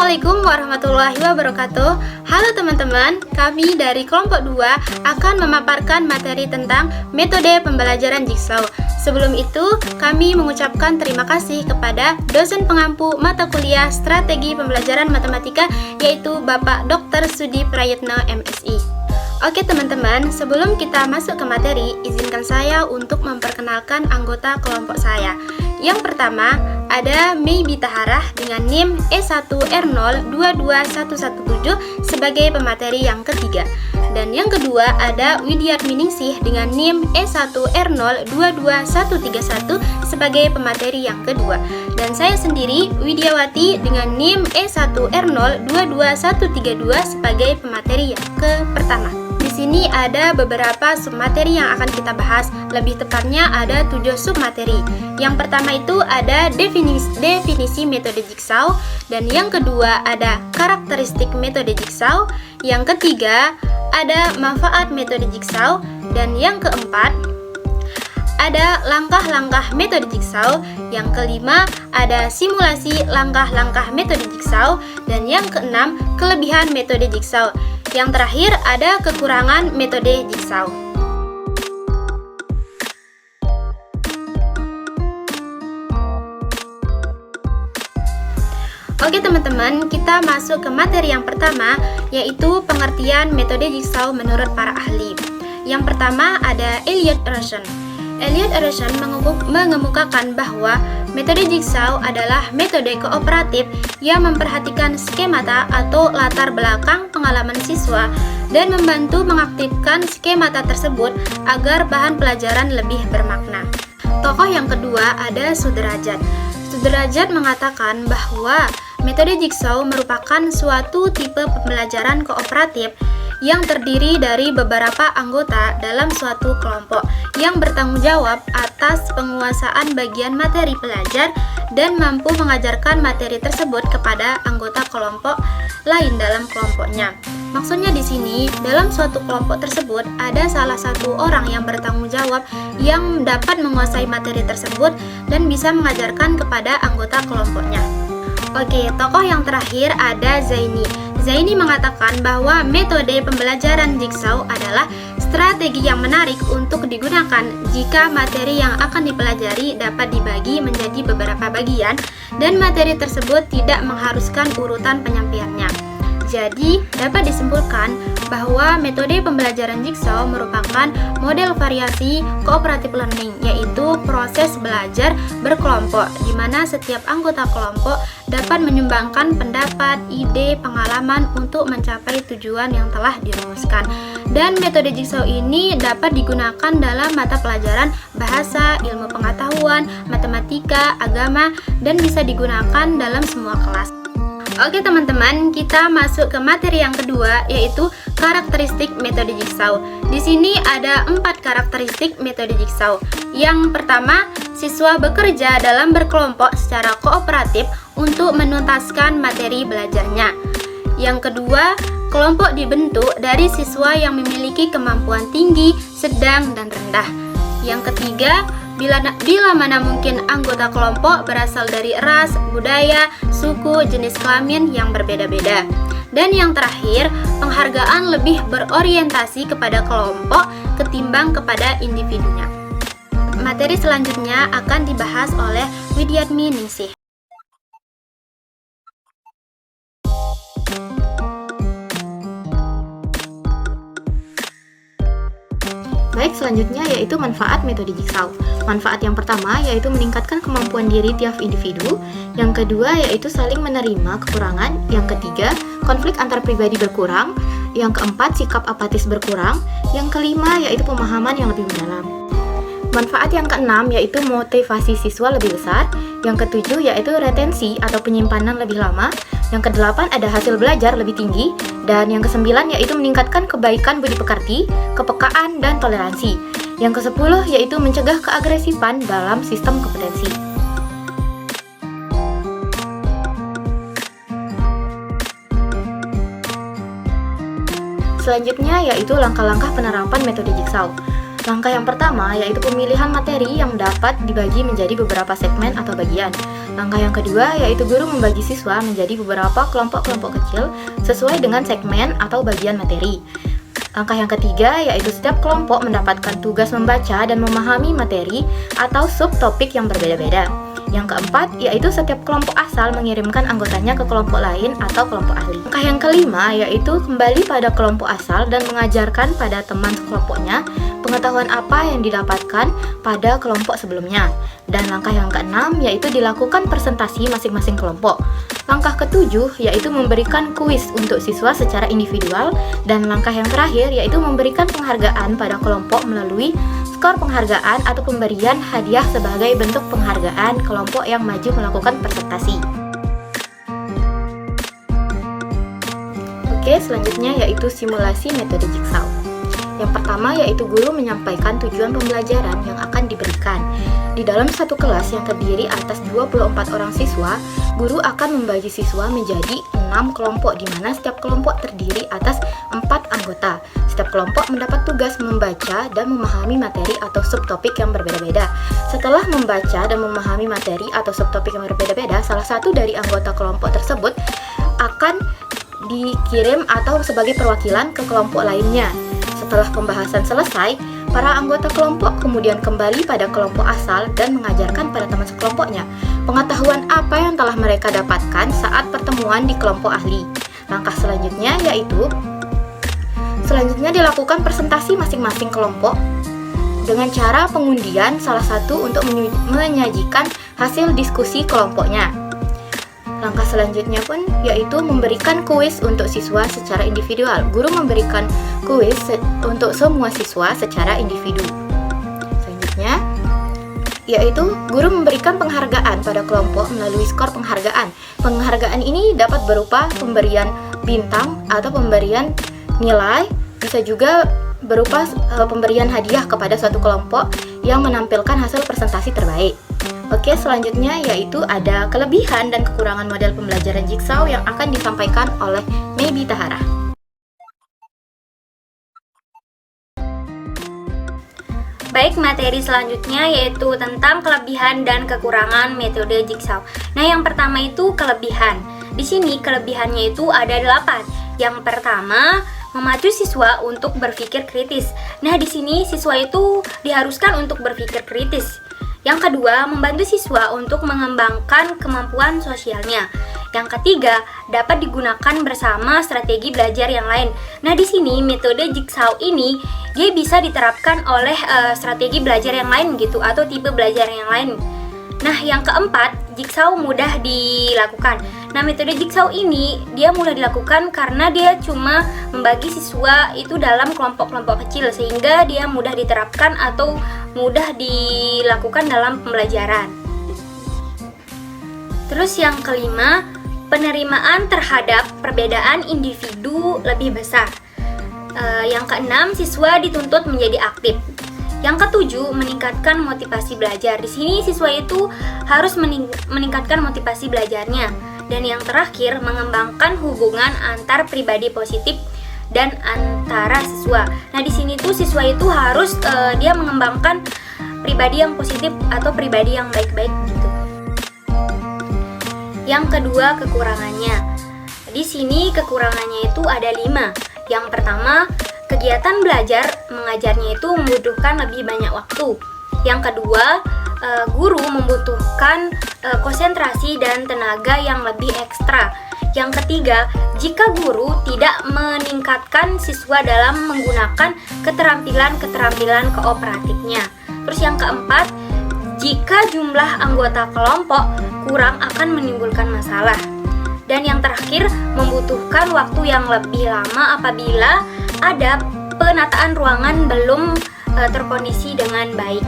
Assalamualaikum warahmatullahi wabarakatuh. Halo teman-teman, kami dari kelompok 2 akan memaparkan materi tentang metode pembelajaran Jigsaw. Sebelum itu, kami mengucapkan terima kasih kepada dosen pengampu mata kuliah Strategi Pembelajaran Matematika, yaitu Bapak Dr. Sudi Prayitno, MSI. Oke teman-teman, sebelum kita masuk ke materi, izinkan saya untuk memperkenalkan anggota kelompok saya. Yang pertama, ada Maybi Taharah dengan NIM E1R022117 sebagai pemateri yang ketiga. Dan yang kedua, ada Widyatmi Ningsih dengan NIM E1R022131 sebagai pemateri yang kedua. Dan saya sendiri, Widyawati dengan NIM E1R022132 sebagai pemateri yang pertama. Di sini ada beberapa submateri yang akan kita bahas, lebih tepatnya ada 7 submateri. Yang pertama itu ada definisi metode Jigsaw, dan yang kedua ada karakteristik metode Jigsaw, yang ketiga ada manfaat metode Jigsaw, dan yang keempat ada langkah-langkah metode Jigsaw, yang kelima ada simulasi langkah-langkah metode Jigsaw, dan yang keenam kelebihan metode Jigsaw. Yang terakhir ada kekurangan metode Jigsaw. Oke teman-teman, kita masuk ke materi yang pertama, yaitu pengertian metode Jigsaw menurut para ahli. Yang pertama ada Elliott-Erosion. Elliott-Erosion mengemukakan bahwa metode Jigsaw adalah metode kooperatif yang memperhatikan skemata atau latar belakang pengalaman siswa dan membantu mengaktifkan skemata tersebut agar bahan pelajaran lebih bermakna. Tokoh yang kedua ada Sudrajat. Sudrajat mengatakan bahwa metode Jigsaw merupakan suatu tipe pembelajaran kooperatif yang terdiri dari beberapa anggota dalam suatu kelompok yang bertanggung jawab atas penguasaan bagian materi pelajar dan mampu mengajarkan materi tersebut kepada anggota kelompok lain dalam kelompoknya. Maksudnya di sini, dalam suatu kelompok tersebut ada salah satu orang yang bertanggung jawab yang dapat menguasai materi tersebut dan bisa mengajarkan kepada anggota kelompoknya. Oke, tokoh yang terakhir ada Zaini. Zaini mengatakan bahwa metode pembelajaran Jigsaw adalah strategi yang menarik untuk digunakan jika materi yang akan dipelajari dapat dibagi menjadi beberapa bagian dan materi tersebut tidak mengharuskan urutan penyampaiannya. Jadi, dapat disimpulkan bahwa metode pembelajaran Jigsaw merupakan model variasi cooperative learning, yaitu proses belajar berkelompok di mana setiap anggota kelompok dapat menyumbangkan pendapat, ide, pengalaman untuk mencapai tujuan yang telah dirumuskan. Dan metode Jigsaw ini dapat digunakan dalam mata pelajaran bahasa, ilmu pengetahuan, matematika, agama, dan bisa digunakan dalam semua kelas. Oke teman-teman, kita masuk ke materi yang kedua, yaitu karakteristik metode Jigsaw. Di sini ada 4 karakteristik metode Jigsaw. Yang pertama, siswa bekerja dalam berkelompok secara kooperatif untuk menuntaskan materi belajarnya. Yang kedua, kelompok dibentuk dari siswa yang memiliki kemampuan tinggi, sedang, dan rendah. Yang ketiga, bila mana mungkin anggota kelompok berasal dari ras, budaya, suku, jenis kelamin yang berbeda-beda. Dan yang terakhir, penghargaan lebih berorientasi kepada kelompok ketimbang kepada individunya. Materi selanjutnya akan dibahas oleh Widyatmi Ningsih. Baik, selanjutnya yaitu manfaat metode Jigsaw. Manfaat yang pertama yaitu meningkatkan kemampuan diri tiap individu. Yang kedua yaitu saling menerima kekurangan. Yang ketiga, konflik antar pribadi berkurang. Yang keempat, sikap apatis berkurang. Yang kelima yaitu pemahaman yang lebih mendalam. Manfaat yang keenam yaitu motivasi siswa lebih besar. Yang ketujuh yaitu retensi atau penyimpanan lebih lama. Yang kedelapan ada hasil belajar lebih tinggi. Dan yang kesembilan yaitu meningkatkan kebaikan budi pekerti, kepekaan, dan toleransi. Yang kesepuluh yaitu mencegah keagresifan dalam sistem kompetensi. Selanjutnya yaitu langkah-langkah penerapan metode Jigsaw. Langkah yang pertama yaitu pemilihan materi yang dapat dibagi menjadi beberapa segmen atau bagian. Langkah yang kedua yaitu guru membagi siswa menjadi beberapa kelompok-kelompok kecil sesuai dengan segmen atau bagian materi. Langkah yang ketiga yaitu setiap kelompok mendapatkan tugas membaca dan memahami materi atau subtopik yang berbeda-beda. Yang keempat yaitu setiap kelompok asal mengirimkan anggotanya ke kelompok lain atau kelompok ahli. Langkah yang kelima yaitu kembali pada kelompok asal dan mengajarkan pada teman sekelompoknya pengetahuan apa yang didapatkan pada kelompok sebelumnya. Dan langkah yang keenam yaitu dilakukan presentasi masing-masing kelompok. Langkah ketujuh yaitu memberikan kuis untuk siswa secara individual. Dan langkah yang terakhir yaitu memberikan penghargaan pada kelompok melalui skor penghargaan atau pemberian hadiah sebagai bentuk penghargaan kelompok yang maju melakukan presentasi. Oke, selanjutnya yaitu simulasi metode Jigsaw. Yang pertama yaitu guru menyampaikan tujuan pembelajaran yang akan diberikan. Di dalam satu kelas yang terdiri atas 24 orang siswa, guru akan membagi siswa menjadi 6 kelompok di mana setiap kelompok terdiri atas 4 anggota. Setiap kelompok mendapat tugas membaca dan memahami materi atau subtopik yang berbeda-beda. Setelah membaca dan memahami materi atau subtopik yang berbeda-beda, salah satu dari anggota kelompok tersebut akan dikirim atau sebagai perwakilan ke kelompok lainnya. Setelah pembahasan selesai, para anggota kelompok kemudian kembali pada kelompok asal dan mengajarkan pada teman sekelompoknya pengetahuan apa yang telah mereka dapatkan saat pertemuan di kelompok ahli. Langkah selanjutnya yaitu dilakukan presentasi masing-masing kelompok dengan cara pengundian salah satu untuk menyajikan hasil diskusi kelompoknya. Langkah selanjutnya pun yaitu memberikan kuis untuk siswa secara individual. Guru memberikan kuis untuk semua siswa secara individu. Selanjutnya yaitu guru memberikan penghargaan pada kelompok melalui skor penghargaan. Penghargaan ini dapat berupa pemberian bintang atau pemberian nilai, bisa juga berupa pemberian hadiah kepada suatu kelompok yang menampilkan hasil presentasi terbaik. Oke, selanjutnya yaitu ada kelebihan dan kekurangan model pembelajaran Jigsaw yang akan disampaikan oleh Maybe Tahara. Baik, materi selanjutnya yaitu tentang kelebihan dan kekurangan metode Jigsaw. Nah, yang pertama itu kelebihan. Di sini kelebihannya itu ada 8. Yang pertama, memacu siswa untuk berpikir kritis. Nah, di sini siswa itu diharuskan untuk berpikir kritis. Yang kedua, membantu siswa untuk mengembangkan kemampuan sosialnya. Yang ketiga, dapat digunakan bersama strategi belajar yang lain. Nah, di sini metode Jigsaw ini dia bisa diterapkan oleh strategi belajar yang lain gitu atau tipe belajar yang lain. Nah, yang keempat, Jigsaw mudah dilakukan. Nah, metode Jigsaw ini dia mudah dilakukan karena dia cuma membagi siswa itu dalam kelompok-kelompok kecil sehingga dia mudah diterapkan atau mudah dilakukan dalam pembelajaran. Terus yang kelima, penerimaan terhadap perbedaan individu lebih besar. Yang keenam, siswa dituntut menjadi aktif. Yang ketujuh, meningkatkan motivasi belajar. Di sini siswa itu harus meningkatkan motivasi belajarnya. Dan yang terakhir, mengembangkan hubungan antar pribadi positif dan antara siswa. Nah, di sini tuh siswa itu harus dia mengembangkan pribadi yang positif atau pribadi yang baik-baik gitu. Yang kedua, kekurangannya. Di sini kekurangannya itu ada 5. Yang pertama, kegiatan belajar mengajarnya itu membutuhkan lebih banyak waktu. Yang kedua, guru membutuhkan konsentrasi dan tenaga yang lebih ekstra. Yang ketiga, jika guru tidak meningkatkan siswa dalam menggunakan keterampilan kooperatifnya. Terus yang keempat, jika jumlah anggota kelompok kurang akan menimbulkan masalah. Dan yang terakhir, membutuhkan waktu yang lebih lama apabila ada penataan ruangan belum terkondisi dengan baik.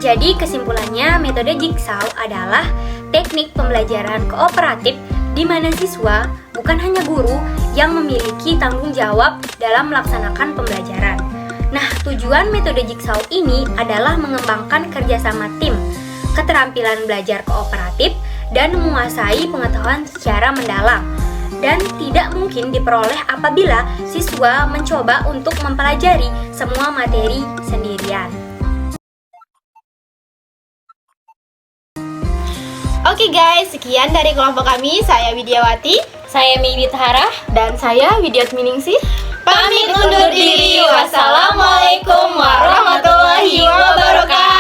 Jadi kesimpulannya, metode Jigsaw adalah teknik pembelajaran kooperatif di mana siswa bukan hanya guru yang memiliki tanggung jawab dalam melaksanakan pembelajaran. Nah, tujuan metode Jigsaw ini adalah mengembangkan kerjasama tim, keterampilan belajar kooperatif, dan menguasai pengetahuan secara mendalam. dan tidak mungkin diperoleh apabila siswa mencoba untuk mempelajari semua materi sendirian. Oke guys, sekian dari kelompok kami. Saya Widiawati, Saya Mimi Tahara. Dan saya Widiatminingsih. pamit undur diri. Wassalamualaikum warahmatullahi wabarakatuh.